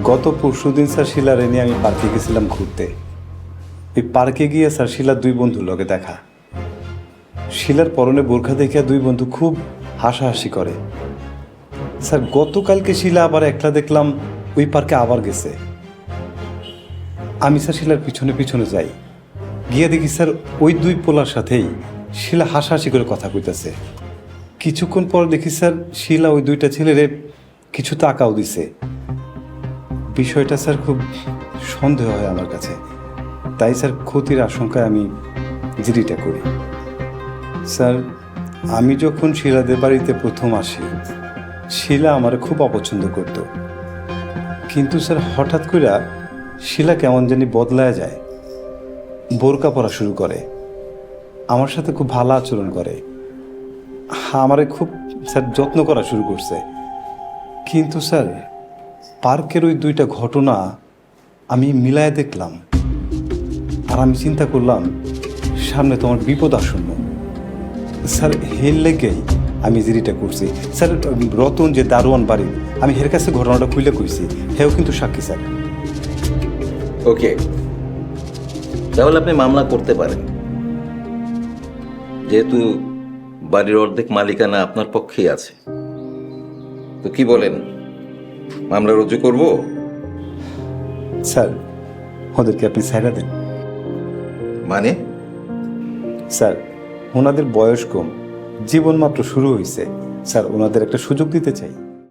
গত পরশুদিন স্যার শিলারে নিয়ে আমি পার্কে গেছিলাম ঘুরতে। এই পার্কে গিয়ে স্যার শিলার দুই বন্ধুর লগে দেখা। শিলার পরনে বোরখা দেখিয়া দুই বন্ধু খুব হাসাহাসি করে। স্যার গতকালকে শিলা আবার একলা দেখলাম ওই পার্কে আবার গেছে। আমি স্যার শিলার পিছনে পিছনে যাই, গিয়ে দেখি স্যার ওই দুই পোলার সাথেই শিলা হাসাহাসি করে কথা কইতেছে। কিছুক্ষণ পর দেখি স্যার শিলা ওই দুইটা ছেলেরে কিছু টাকাও দিছে। বিষয়টা স্যার খুব সন্দেহ হয় আমার কাছে, তাই স্যার ক্ষতির আশঙ্কায় আমি জিডিটা করি। স্যার আমি যখন শিলাদের বাড়িতে প্রথম আসি, শিলা আমার খুব অপছন্দ করত, কিন্তু স্যার হঠাৎ করে শিলা কেমন জানি বদলায় যায়, বোরকা পরা শুরু করে, আমার সাথে খুব ভালো আচরণ করে, আমারে খুব স্যার যত্ন করা শুরু করছে। কিন্তু স্যার পার্কের ওই দুইটা ঘটনা আমি মিলায় দেখলাম, আর আমি চিন্তা করলাম সামনে তোমার বিপদ আসন্ন। স্যার হের লেগেই আমি জিডিটা করছি। স্যার রতন যে দারোয়ান বাড়ি, আমি হের কাছে ঘটনাটা খুলে কইছি, হেও কিন্তু সাক্ষী স্যার। ওকে, তাহলে আপনি মামলা করতে পারেন, যেহেতু বাড়ির অর্ধেক মালিকানা আপনার পক্ষেই আছে। তো কি বলেন, মামলা রুজু করব? স্যার ওদেরকে আপনি ছাইড়া দেন। মানে? স্যার ওনাদের বয়স কম, জীবন মাত্র শুরু হয়েছে, স্যার ওনাদের একটা সুযোগ দিতে চাই।